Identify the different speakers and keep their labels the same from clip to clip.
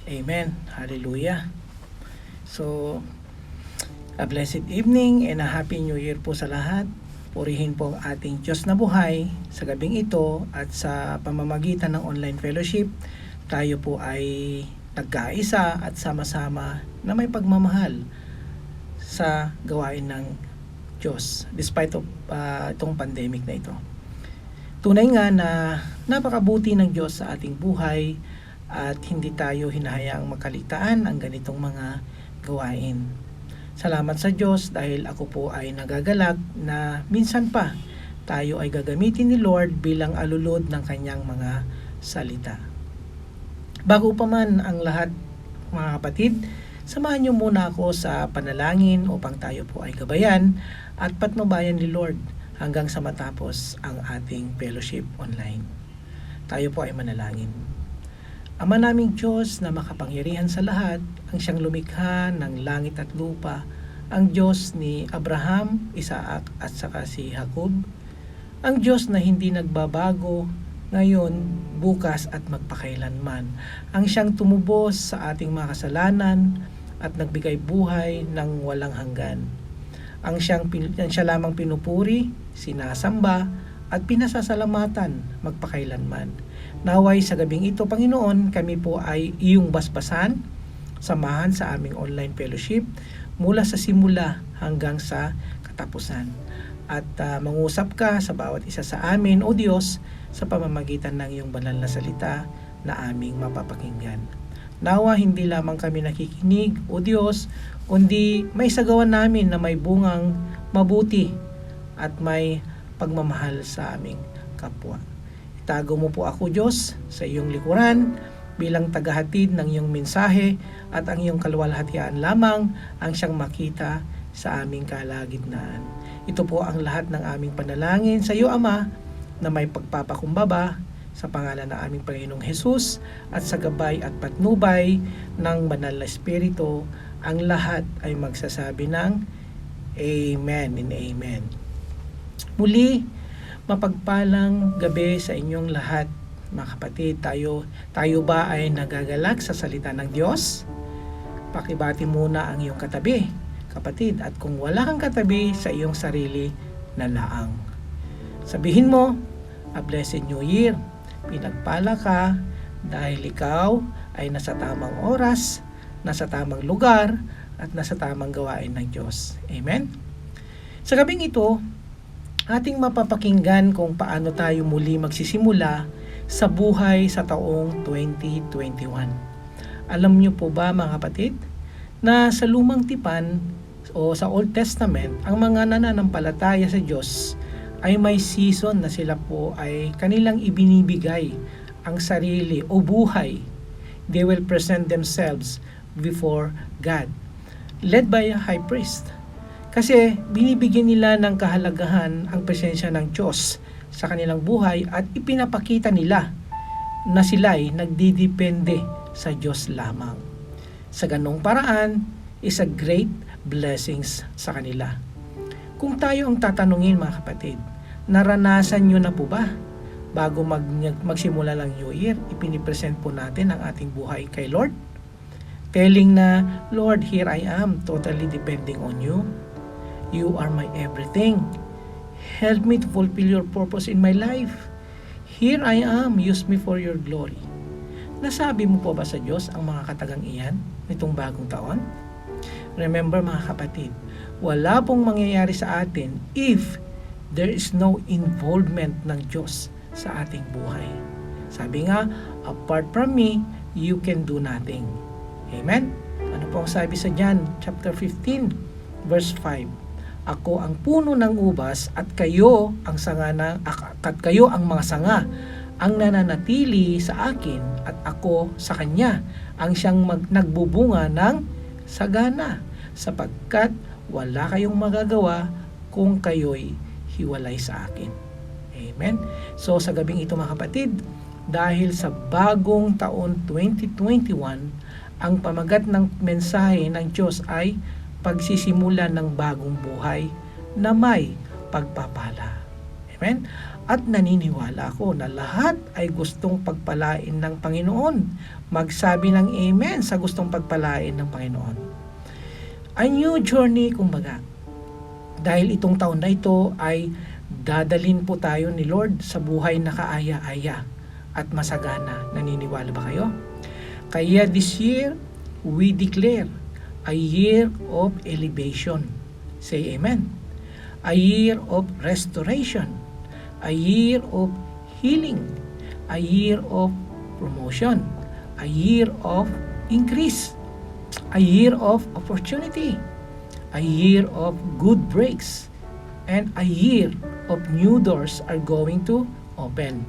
Speaker 1: Amen. Hallelujah. So, a blessed evening and a happy new year po sa lahat. Purihin po ang ating Diyos na buhay sa gabing ito at sa pamamagitan ng online fellowship. Tayo po ay nagkaisa at sama-sama na may pagmamahal sa gawain ng Diyos despite of itong pandemic na ito. Tunay nga na napakabuti ng Diyos sa ating buhay at hindi tayo hinahayaang makalitaan ang ganitong mga gawain. Salamat sa Diyos dahil ako po ay nagagalak na minsan pa tayo ay gagamitin ni Lord bilang alulod ng kanyang mga salita. Bago pa man ang lahat, mga kapatid, samahan niyo muna ako sa panalangin upang tayo po ay gabayan at patnubayan ni Lord hanggang sa matapos ang ating fellowship online. Tayo po ay manalangin. Ama naming Diyos na makapangyarihan sa lahat, ang siyang lumikha ng langit at lupa, ang Diyos ni Abraham, Isaac at saka si Jacob, ang Diyos na hindi nagbabago ngayon, bukas at magpakailanman, ang siyang tumubos sa ating mga kasalanan at nagbigay buhay ng walang hanggan. Ang siya lamang pinupuri, sinasamba at pinasasalamatan magpakailanman. Naway sa gabing ito, Panginoon, kami po ay iyong basbasan, samahan sa aming online fellowship mula sa simula hanggang sa katapusan. At mangusap ka sa bawat isa sa amin, O Diyos, sa pamamagitan ng iyong banal na salita na aming mapapakinggan. Nawa hindi lamang kami nakikinig, O Diyos, kundi may sagawa namin na may bungang mabuti at may pagmamahal sa aming kapwa. Itago mo po ako, Diyos, sa iyong likuran bilang tagahatid ng iyong mensahe at ang iyong kaluwalhatian lamang ang siyang makita sa aming kalagitnaan. Ito po ang lahat ng aming panalangin sa iyo, Ama, na may pagpapakumbaba sa pangalan ng aming Panginoong Hesus at sa gabay at patnubay ng Banal na Espiritu. Ang lahat ay magsasabi ng Amen and Amen. Muli, mapagpalang gabi sa inyong lahat, mga kapatid. Tayo ba ay nagagalak sa salita ng Diyos? Pakibati muna ang iyong katabi, kapatid, at kung wala kang katabi, sa iyong sarili na laang. Sabihin mo, a blessed new year. Pinagpala ka dahil ikaw ay nasa tamang oras, nasa tamang lugar, at nasa tamang gawain ng Diyos. Amen? Sa gabing ito, ating mapapakinggan kung paano tayo muli magsisimula sa buhay sa taong 2021. Alam niyo po ba, mga kapatid, na sa lumang tipan o sa Old Testament, ang mga nananampalataya sa Diyos ay may season na sila po ay kanilang ibinibigay ang sarili o buhay. They will present themselves before God, led by a high priest. Kasi binibigyan nila ng kahalagahan ang presensya ng Diyos sa kanilang buhay at ipinapakita nila na sila'y nagdidepende sa Diyos lamang. Sa ganong paraan, is a great blessings sa kanila. Kung tayo ang tatanungin, mga kapatid, naranasan nyo na po ba bago magsimula ng New Year, ipinipresent po natin ang ating buhay kay Lord? Telling na, Lord, here I am, totally depending on you. You are my everything. Help me to fulfill your purpose in my life. Here I am, use me for your glory. Nasabi mo po ba sa Diyos ang mga katagang iyan nitong bagong taon? Remember, mga kapatid, wala pong mangyayari sa atin if there is no involvement ng Diyos sa ating buhay. Sabi nga, apart from me, you can do nothing. Amen? Ano po ang sabi sa John chapter 15, verse 5? Ako ang puno ng ubas at kayo ang mga sanga, ang nananatili sa akin at ako sa kanya, ang siyang nagbubunga ng sagana, sapagkat wala kayong magagawa kung kayo'y hiwalay sa akin. Amen? So sa gabing ito, mga kapatid, dahil sa bagong taon 2021, ang pamagat ng mensahe ng Diyos ay pagsisimula ng bagong buhay na may pagpapala. Amen? at naniniwala ako na lahat ay gustong pagpalain ng Panginoon. Magsabi ng amen sa gustong pagpalain ng Panginoon. A new journey, kumbaga. Dahil itong taon na ito ay dadalhin po tayo ni Lord sa buhay na kaaya-aya at masagana. Naniniwala ba kayo? Kaya this year, we declare a year of elevation. Say amen. A year of restoration. A year of healing. A year of promotion. A year of increase. A year of opportunity. A year of good breaks. And a year of new doors are going to open.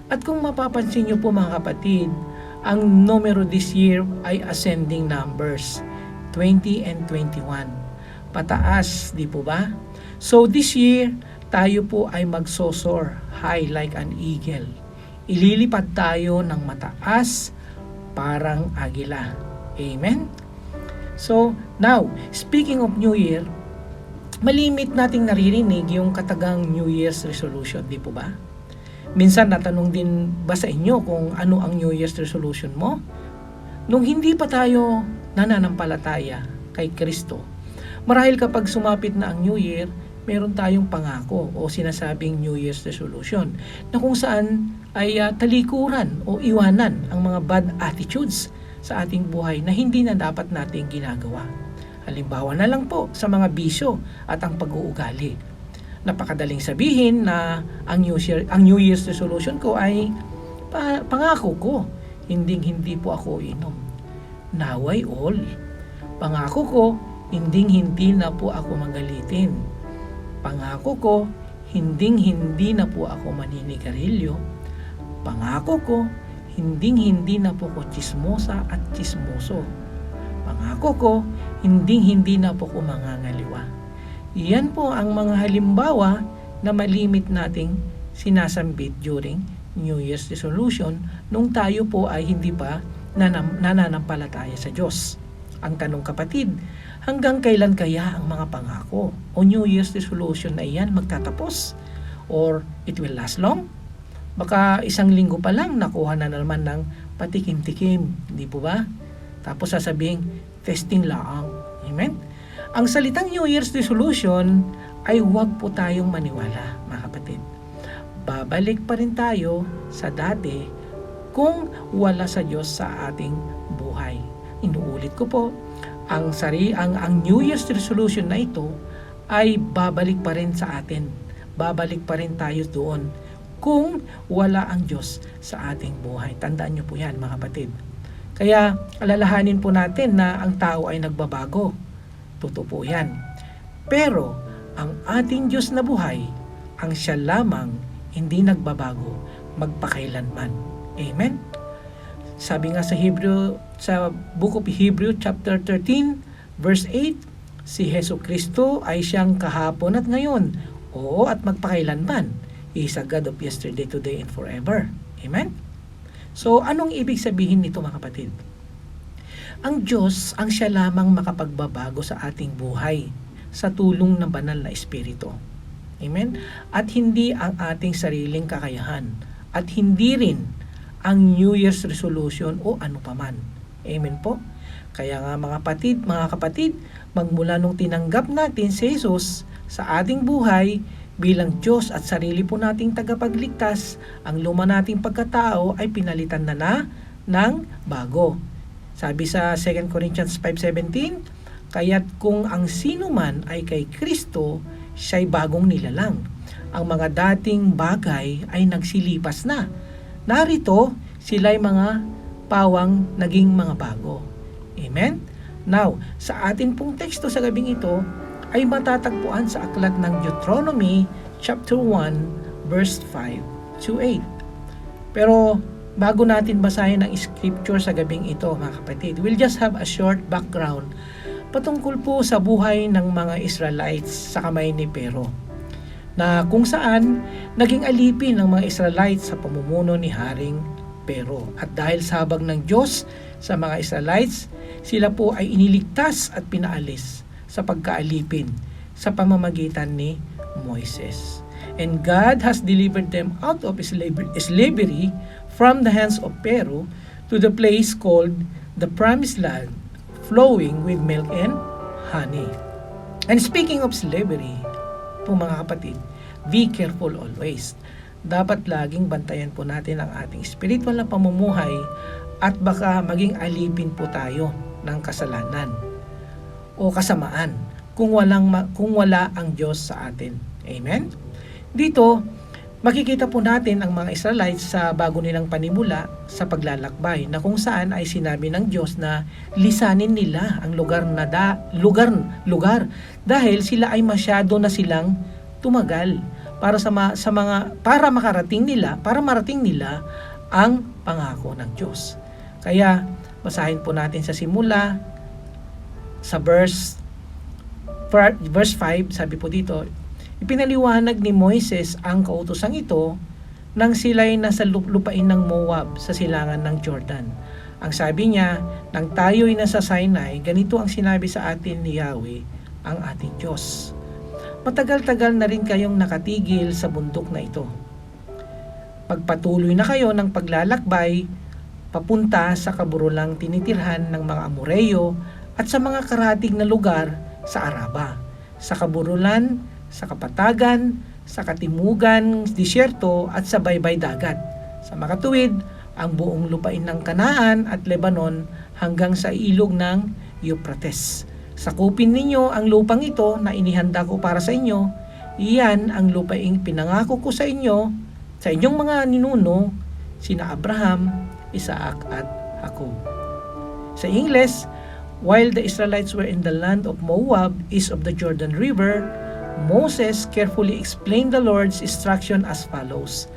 Speaker 1: At kung mapapansin nyo po mga kapatid, ang numero this year ay ascending numbers, 20 and 21. Pataas, di po ba? So this year, tayo po ay magsosor high like an eagle. Ililipad tayo ng mataas parang agila. Amen? So, now, speaking of New Year, malimit nating naririnig yung katagang New Year's resolution, di po ba? Minsan natanong din ba sa inyo kung ano ang New Year's resolution mo? Nung hindi pa tayo nananampalataya kay Kristo, marahil kapag sumapit na ang New Year, meron tayong pangako o sinasabing New Year's resolution na kung saan ay talikuran o iwanan ang mga bad attitudes sa ating buhay na hindi na dapat nating ginagawa. Halimbawa na lang po sa mga bisyo at ang pag-uugali. Napakadaling sabihin na ang New Year's resolution ko ay pangako ko, hindi po ako inom. Naway all. Pangako ko, hindi na po ako magalitin. Pangako ko, hindi na po ako maninigarilyo. Pangako ko, hindi na po ako tsismosa at tsismoso. Pangako ko, hindi na po ako mangangaliwa. Iyan po ang mga halimbawa na malimit nating sinasambit during New Year's resolution nung tayo po ay hindi pa nananampalataya sa Diyos. Ang tanong kapatid, hanggang kailan kaya ang mga pangako o New Year's resolution na iyan magtatapos? Or it will last long? Baka isang linggo pa lang nakuha na naman ng patikim-tikim, hindi po ba? Tapos sasabihin, testing lang. Amen? Ang salitang New Year's resolution ay huwag po tayong maniwala, mga kapatid. Babalik pa rin tayo sa dati kung wala sa Diyos sa ating buhay. Inuulit ko po, ang New Year's resolution na ito ay babalik pa rin sa atin. Babalik pa rin tayo doon kung wala ang Diyos sa ating buhay. Tandaan niyo po yan, mga kapatid. Kaya alalahanin po natin na ang tao ay nagbabago. Totoo po yan. Pero ang ating Diyos na buhay, ang siya lamang hindi nagbabago magpakailanman. Amen? Sabi nga sa Book of Hebrew chapter 13 verse 8, si Jesucristo ay siyang kahapon at ngayon, oo at magpakailanman. He is a God of yesterday, today, and forever. Amen? So, anong ibig sabihin nito mga kapatid? Ang Diyos ang siya lamang makapagbabago sa ating buhay sa tulong ng banal na Espiritu. Amen? At hindi ang ating sariling kakayahan at hindi rin ang New Year's resolution o ano paman. Amen po? Kaya nga mga kapatid, magmula nung tinanggap natin si Jesus sa ating buhay bilang Diyos at sarili po nating tagapagligtas, ang luma nating pagkatao ay pinalitan na ng bago. Sabi sa 2 Corinthians 5:17, kaya't kung ang sino man ay kay Kristo, siya'y bagong nilalang. Ang mga dating bagay ay nagsilipas na. Narito, sila'y mga pawang naging mga bago. Amen? Now, sa atin pong teksto sa gabing ito, ay matatagpuan sa aklat ng Deuteronomy chapter 1 verse 5 to 8. Pero bago natin basahin ang scripture sa gabing ito, mga kapatid, we'll just have a short background patungkol po sa buhay ng mga Israelites sa kamay ni Pero, na kung saan naging alipin ng mga Israelites sa pamumuno ni Haring Pero. At dahil sa habag ng Diyos sa mga Israelites, sila po ay iniligtas at pinaalis sa pagkaalipin sa pamamagitan ni Moises. And God has delivered them out of slavery from the hands of Pharaoh to the place called the Promised Land, flowing with milk and honey. And speaking of slavery, po mga kapatid, be careful always. Dapat laging bantayan po natin ang ating spiritual na pamumuhay at baka maging alipin po tayo ng kasalanan o kasamaan kung wala ang Diyos sa atin. Amen? Dito, makikita po natin ang mga Israelites sa bago nilang panimula sa paglalakbay na kung saan ay sinabi ng Diyos na lisanin nila ang lugar dahil sila ay masyado na silang tumagal para marating nila ang pangako ng Diyos. Kaya basahin po natin sa simula sa verse 5, sabi po dito, ipinaliwanag ni Moises ang kautosang ito nang sila'y nasa lupain ng Moab sa silangan ng Jordan. Ang sabi niya, nang tayo'y nasa Sinai, ganito ang sinabi sa atin ni Yahweh, ang ating Diyos. Matagal-tagal na rin kayong nakatigil sa bundok na ito. Pagpatuloy na kayo ng paglalakbay, papunta sa kaburulang tinitirhan ng mga Amoreyo at sa mga karatig na lugar sa Araba, sa kaburulan, sa kapatagan, sa katimugan, disyerto at sa baybay dagat. Sa makatuwid, ang buong lupain ng Kanaan at Lebanon hanggang sa ilog ng Euphrates. Sakupin ninyo ang lupang ito na inihanda ko para sa inyo. Iyan ang lupaing pinangako ko sa inyo, sa inyong mga ninuno, sina Abraham, Isaac at Jacob. Sa Ingles, while the Israelites were in the land of Moab, east of the Jordan River, Moses carefully explained the Lord's instruction as follows.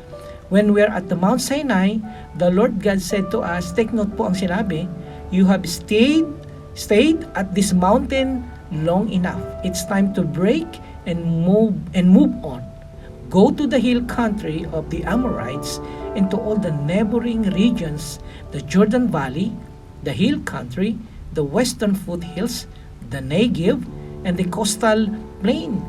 Speaker 1: When we are at the Mount Sinai, the Lord God said to us, take note po ang sinabi, you have stayed at this mountain long enough. It's time to break and move on. Go to the hill country of the Amorites and to all the neighboring regions, the Jordan Valley, the hill country, the western foothills, the Negev, and the coastal plain.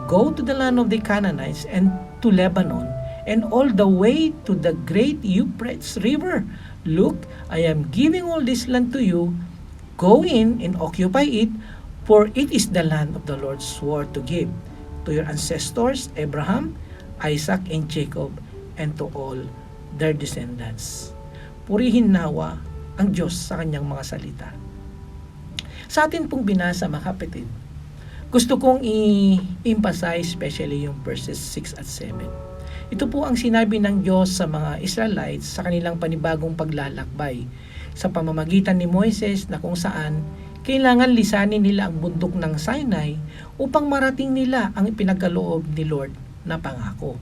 Speaker 1: Go to the land of the Canaanites and to Lebanon, and all the way to the great Euphrates River. Look, I am giving all this land to you. Go in and occupy it, for it is the land of the Lord swore to give to your ancestors, Abraham, Isaac, and Jacob, and to all their descendants. Purihin nawa ang Diyos sa kanyang mga salita. Sa atin pong binasa, mga kapatid, gusto kong i-emphasize especially yung verses 6 at 7. Ito po ang sinabi ng Diyos sa mga Israelites sa kanilang panibagong paglalakbay sa pamamagitan ni Moises na kung saan kailangan lisanin nila ang bundok ng Sinai upang marating nila ang ipinagkaloob ni Lord na pangako.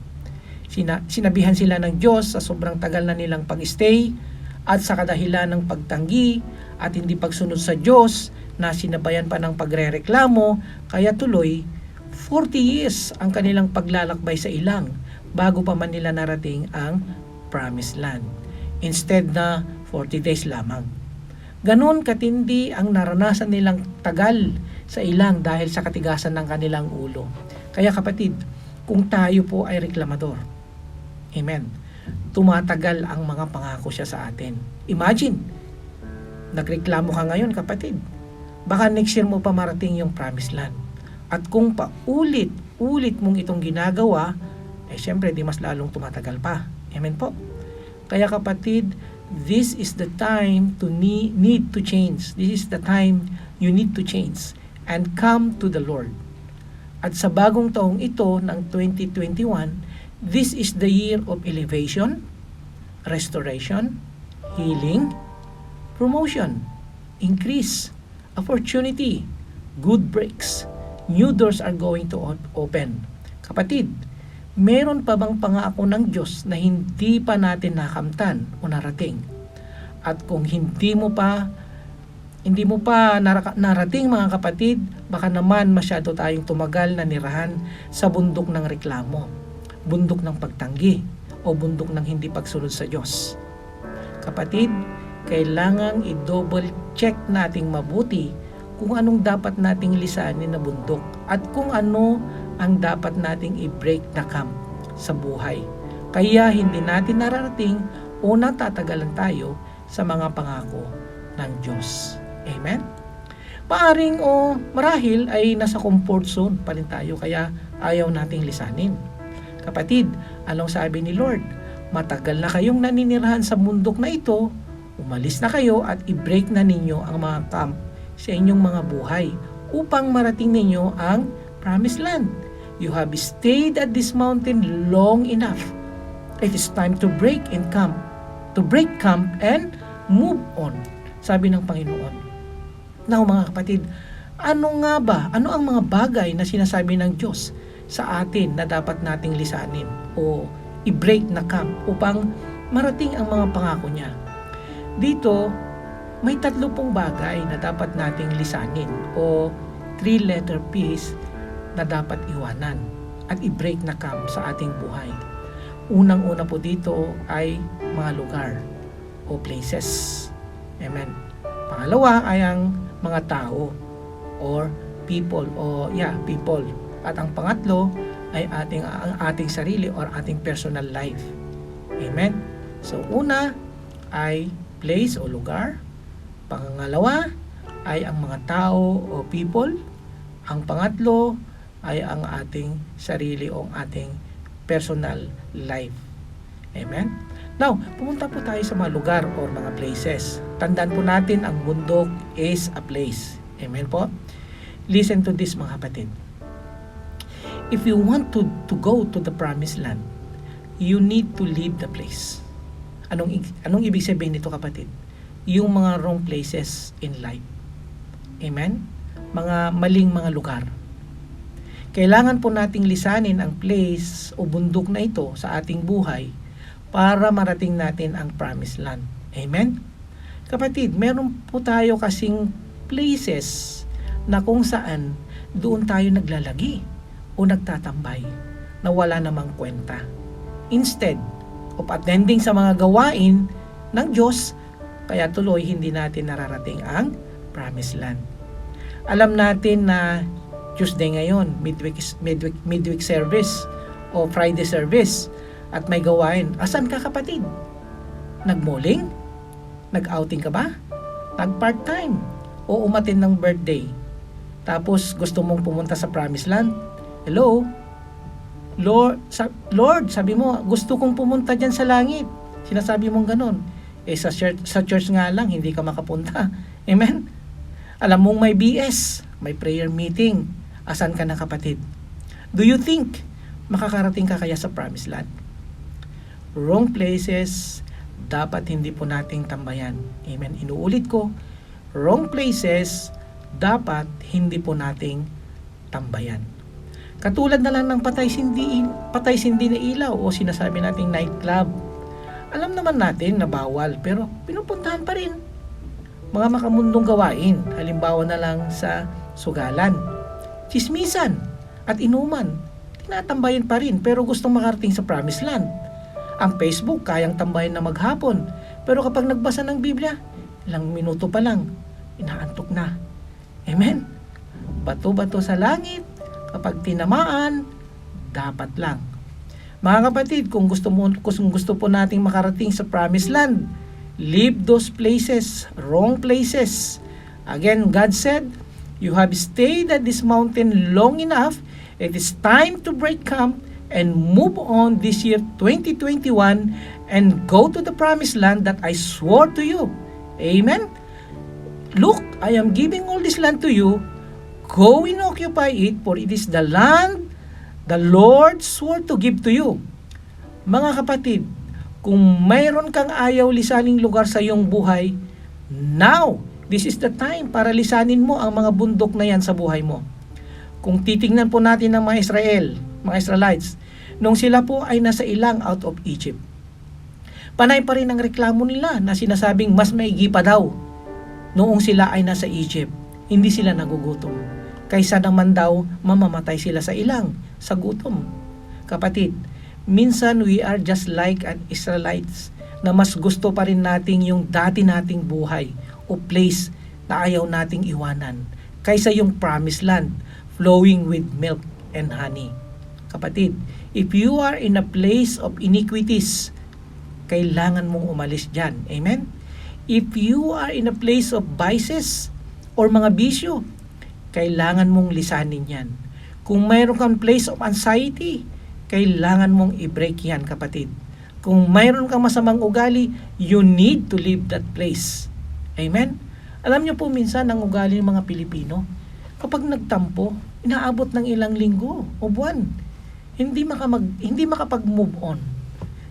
Speaker 1: Sinabihan sila ng Diyos sa sobrang tagal na nilang pag-stay at sa kadahilan ng pagtanggi at hindi pagsunod sa Diyos na sinabayan pa ng pagrereklamo, kaya tuloy 40 years ang kanilang paglalakbay sa ilang bago pa man nila narating ang Promised Land. Instead na 40 days lamang. Ganon katindi ang naranasan nilang tagal sa ilang dahil sa katigasan ng kanilang ulo. Kaya kapatid, kung tayo po ay reklamador, amen, tumatagal ang mga pangako siya sa atin. Imagine, nagreklamo ka ngayon kapatid, baka next year mo pa marating yung Promised Land. At kung paulit-ulit mong itong ginagawa, syempre di mas lalong tumatagal pa. Amen po. Kaya kapatid, this is the time to need to change. This is the time you need to change and come to the Lord. At sa bagong taong ito ng 2021, this is the year of elevation, restoration, healing, promotion, increase, opportunity, good breaks. New doors are going to open. Kapatid, meron pa bang pangako ng Diyos na hindi pa natin nakamtan o narating? At kung hindi mo pa narating mga kapatid, baka naman masyado tayong tumagal na nirahan sa bundok ng reklamo, bundok ng pagtanggi, o bundok ng hindi pagsunod sa Diyos. Kapatid, kailangang i-double check nating mabuti kung anong dapat nating lisanin na bundok at kung ano ang dapat nating i-break na camp sa buhay. Kaya hindi natin nararating o natatagalan tayo sa mga pangako ng Diyos. Amen? Maaring o marahil ay nasa comfort zone pa rin tayo kaya ayaw nating lisanin. Kapatid, anong sabi ni Lord? Matagal na kayong naninirahan sa mundok na ito, umalis na kayo at i-break na ninyo ang mga camp sa inyong mga buhay upang marating ninyo ang promised land. You have stayed at this mountain long enough. It is time to break camp and move on, sabi ng Panginoon. Now mga kapatid, ano nga ba? Ano ang mga bagay na sinasabi ng Diyos sa atin na dapat nating lisanin o i-break na camp upang marating ang mga pangako niya? Dito, may 3 bagay na dapat nating lisanin o 3-letter piece na dapat iwanan at i-break na camp sa ating buhay. Unang-una po dito ay mga lugar o places. Amen. Pangalawa ay ang mga tao or people people. At ang pangatlo ay ang ating sarili or ating personal life. Amen. So una ay place o lugar. Pangalawa ay ang mga tao o people. Ang pangatlo ay ang ating sarili o ating personal life. Amen. Now, pumunta po tayo sa mga lugar or mga places. Tandaan po natin, ang bundok is a place. Amen po? Listen to this mga kapatid. If you want to go to the promised land, you need to leave the place. Anong ibig sabihin nito kapatid? Yung mga wrong places in life. Amen? Mga maling mga lugar. Kailangan po nating lisanin ang place o bundok na ito sa ating buhay para marating natin ang promised land. Amen? Kapatid, meron po tayo kasing places na kung saan doon tayo naglalagi o nagtatambay na wala namang kwenta. Instead of attending sa mga gawain ng Diyos, kaya tuloy hindi natin nararating ang promised land. Alam natin na Tuesday ngayon, midweek service o Friday service at may gawain. Asan ka kapatid? Nagmoling? Nag-outing ka ba? Nag-part-time? O umatin ng birthday? Tapos gusto mong pumunta sa promised land? Hello? Lord, sabi mo, gusto kong pumunta dyan sa langit. Sinasabi mong ganun. Sa church nga lang, hindi ka makapunta. Amen? Alam mong may BS, may prayer meeting. Asan ka na kapatid? Do you think makakarating ka kaya sa promised land? Wrong places, dapat hindi po nating tambayan. Amen. Inuulit ko, wrong places, dapat hindi po nating tambayan. Katulad na lang ng patay sindi na ilaw o sinasabi nating nightclub. Alam naman natin na bawal pero pinupuntahan pa rin. Mga makamundong gawain, halimbawa na lang sa sugalan, tsismisan at inuman, tinatambayan pa rin pero gustong makarating sa promised land. Ang Facebook, kayang tambayan na maghapon. Pero kapag nagbasa ng Biblia, ilang minuto pa lang, inaantok na. Amen? Bato-bato sa langit, kapag tinamaan, dapat lang. Mga kapatid, kung gusto po nating makarating sa promised land, leave those places, wrong places. Again, God said, you have stayed at this mountain long enough. It is time to break camp and move on this year 2021 and go to the promised land that I swore to you. Amen? Look, I am giving all this land to you. Go and occupy it, for it is the land the Lord swore to give to you. Mga kapatid, kung mayroon kang ayaw lisaning lugar sa iyong buhay, now, this is the time para lisanin mo ang mga bundok na yan sa buhay mo. Kung titingnan po natin ng mga Israelites, nung sila po ay nasa ilang out of Egypt, panay pa rin ang reklamo nila na sinasabing mas maigi pa daw noong sila ay nasa Egypt. Hindi sila nagugutom. Kaysa naman daw mamamatay sila sa ilang, sa gutom. Kapatid, minsan we are just like an Israelites na mas gusto pa rin nating yung dati nating buhay o place na ayaw nating iwanan kaysa yung promised land flowing with milk and honey. Kapatid, If you are in a place of iniquities, kailangan mong umalis dyan. Amen? If you are in a place of vices or mga bisyo, kailangan mong lisanin yan. Kung mayroon kang place of anxiety, kailangan mong i-break yan, kapatid. Kung mayroon kang masamang ugali, you need to leave that place. Amen? Alam niyo po minsan ang ugali ng mga Pilipino, kapag nagtampo, inaabot ng ilang linggo o buwan. Hindi makapag-move on.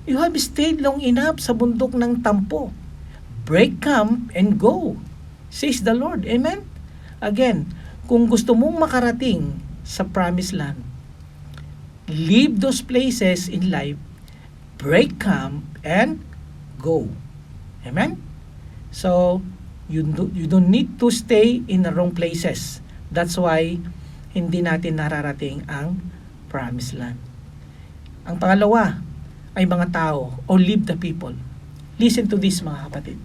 Speaker 1: You have stayed long enough sa bundok ng tampo. Break camp and go, says the Lord. Amen? Again, kung gusto mong makarating sa promised land, leave those places in life, break camp, and go. Amen? So, you don't need to stay in the wrong places. That's why, hindi natin nararating ang promised land. Ang pangalawa ay mga tao o leave the people. Listen to this, mga kapatid.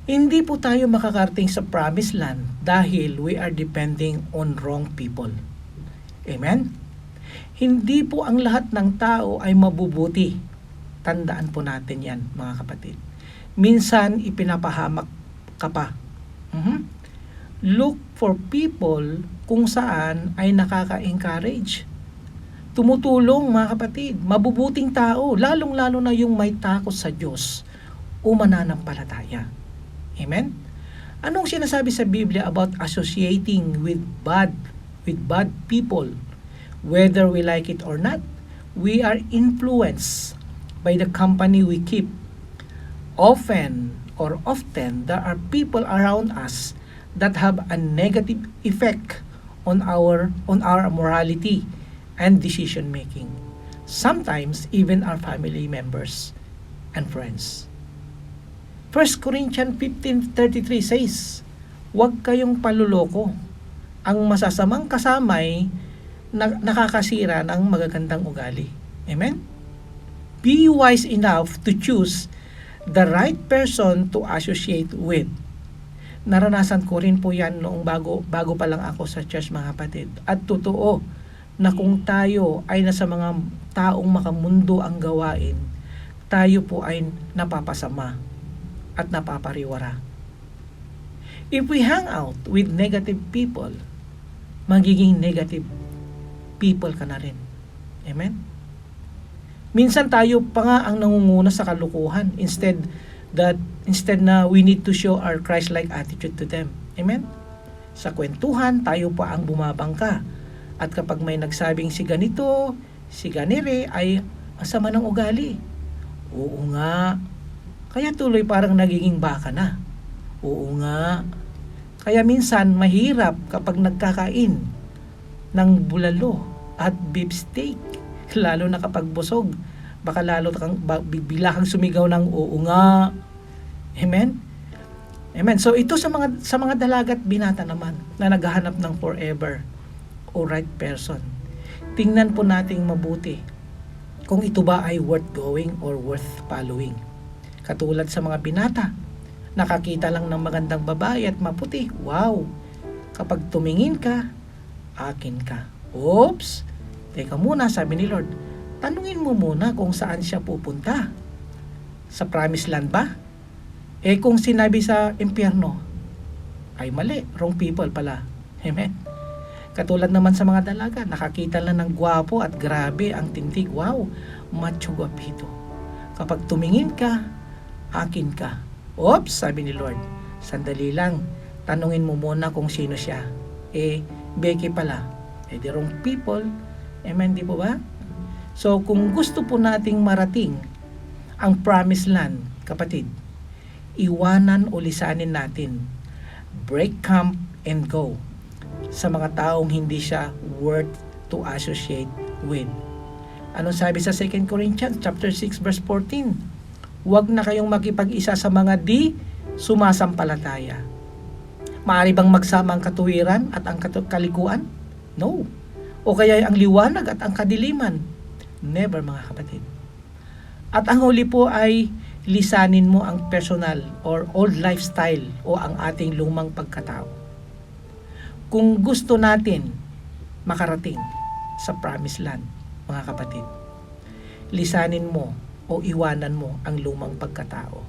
Speaker 1: Hindi po tayo makakarating sa promised land dahil we are depending on wrong people. Amen? Hindi po ang lahat ng tao ay mabubuti. Tandaan po natin yan, mga kapatid. Minsan, ipinapahamak ka pa. Look for people kung saan ay nakaka-encourage. Tumutulong, mga kapatid. Mabubuting tao, lalong-lalo na yung may takot sa Diyos o mananampalataya. Amen? Anong sinasabi sa Biblia about associating with bad people? Whether we like it or not, we are influenced by the company we keep. Often, there are people around us that have a negative effect on our morality and decision making. Sometimes even our family members and friends. 1 Corinthians 15:33 says, "Huwag kayong paluloko. Ang masasamang kasamay nakakasira ng magagandang ugali." Amen? Be wise enough to choose the right person to associate with. Naranasan ko rin po yan noong bago pa lang ako sa church, mga kapatid. At totoo na kung tayo ay nasa mga taong makamundo ang gawain, tayo po ay napapasama at napapariwara. If we hang out with negative people, magiging negative people ka na rin. Amen? Minsan tayo pa nga ang nangunguna sa kalukuhan instead na we need to show our Christ-like attitude to them. Amen? Sa kwentuhan, tayo pa ang bumabangka. At kapag may nagsabing si ganito, si ganire ay masama ng ugali. Oo nga. Kaya tuloy parang nagiging baka na. Oo nga. Kaya minsan mahirap kapag nagkakain ng bulalo at beef steak. Lalo na kapag busog. Baka lalo bigla kang sumigaw ng oo nga. Amen? Amen. So ito sa mga dalaga at binata naman na naghahanap ng forever o right person. Tingnan po nating mabuti kung ito ba ay worth going or worth following. Katulad sa mga binata, nakakita lang ng magandang babae at maputi. Wow! Kapag tumingin ka, akin ka. Oops! Teka muna, sabi ni Lord, tanungin mo muna kung saan siya pupunta. Sa promised land ba? Kung sinabi sa impyerno, ay mali, wrong people pala. Amen? Katulad naman sa mga dalaga, nakakita lang ng gwapo at grabe ang tintig. Wow, macho guapito. Kapag tumingin ka, akin ka. Oops, sabi ni Lord, sandali lang, tanungin mo muna kung sino siya. Beke pala. The wrong people. Amen, di po ba? So, kung gusto po nating marating ang promised land, kapatid, iwanan o lisanin natin. Break camp and go sa mga taong hindi siya worth to associate with. Anong sabi sa 2 Corinthians chapter 6 verse 14? Huwag na kayong makipag-isa sa mga di sumasampalataya. Maaari bang magsama ang katuwiran at ang kalikuan? No. O kaya ang liwanag at ang kadiliman? Never, mga kapatid. At ang huli po ay lisanin mo ang personal or old lifestyle o ang ating lumang pagkatao. Kung gusto natin makarating sa promised land, mga kapatid. Lisanin mo o iwanan mo ang lumang pagkatao.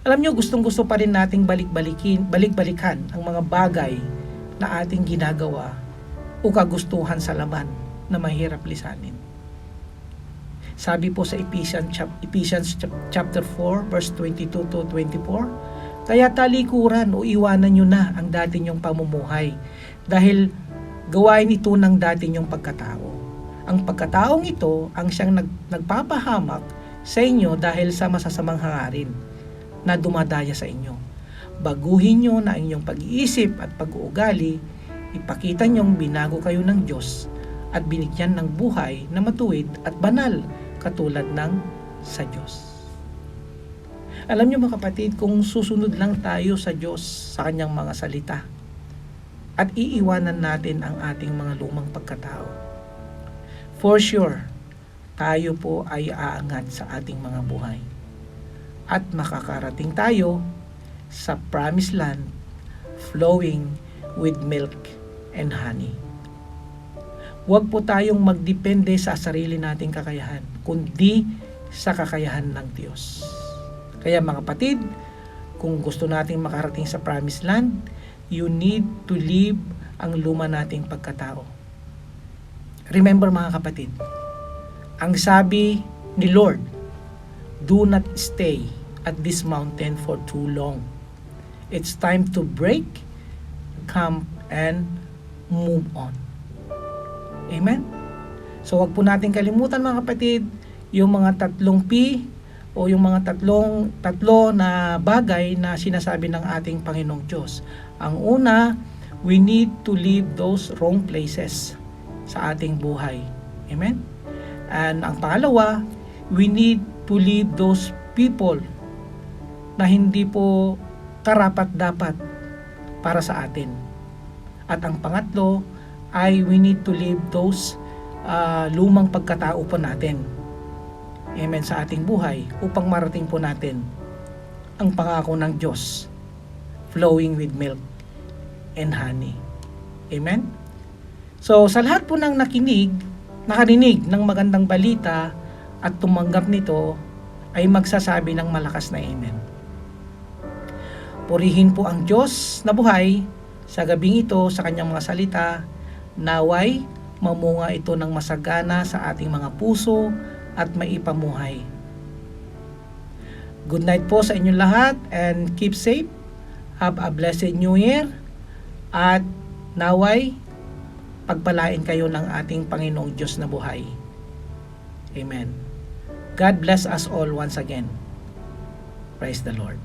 Speaker 1: Alam nyo, gustong-gusto pa rin nating balik-balikan ang mga bagay na ating ginagawa o kagustuhan sa laman na mahirap lisanin. Sabi po sa Ephesians chapter 4 verse 22 to 24, kaya talikuran o iwanan nyo na ang dati nyong pamumuhay dahil gawain ito ng dati nyong pagkatao. Ang pagkataong ito ang siyang nagpapahamak sa inyo dahil sa masasamang hangarin na dumadaya sa inyo. Baguhin nyo na inyong pag-iisip at pag-uugali, ipakita nyong binago kayo ng Diyos at binigyan ng buhay na matuwid at banal katulad ng sa Diyos. Alam nyo mga kapatid, kung susunod lang tayo sa Diyos sa kanyang mga salita at iiwanan natin ang ating mga lumang pagkatao, for sure, tayo po ay aangat sa ating mga buhay at makakarating tayo sa promised land flowing with milk and honey. Huwag po tayong magdepende sa sarili nating kakayahan, kundi sa kakayahan ng Diyos. Kaya mga kapatid, kung gusto nating makarating sa promised land, you need to live ang luma nating pagkatao. Remember mga kapatid, ang sabi ni Lord, do not stay at this mountain for too long. It's time to break, camp, and move on. Amen? So wag po natin kalimutan mga kapatid, yung mga tatlong P o yung mga tatlo na bagay na sinasabi ng ating Panginoong Diyos. Ang una, we need to leave those wrong places sa ating buhay. Amen? And ang pangalawa, we need to leave those people na hindi po karapat-dapat para sa atin. At ang pangatlo ay we need to leave those lumang pagkatao po natin. Amen, sa ating buhay upang marating po natin ang pangako ng Diyos flowing with milk and honey. Amen? So sa lahat po ng nakarinig ng magandang balita at tumanggap nito ay magsasabi ng malakas na amen. Purihin po ang Diyos na buhay sa gabing ito sa kanyang mga salita, naway mamunga ito ng masagana sa ating mga puso at maipamuhay. Good night po sa inyong lahat and keep safe. Have a blessed New Year at naway pagpalain kayo ng ating Panginoong Diyos na buhay. Amen. God bless us all once again. Praise the Lord.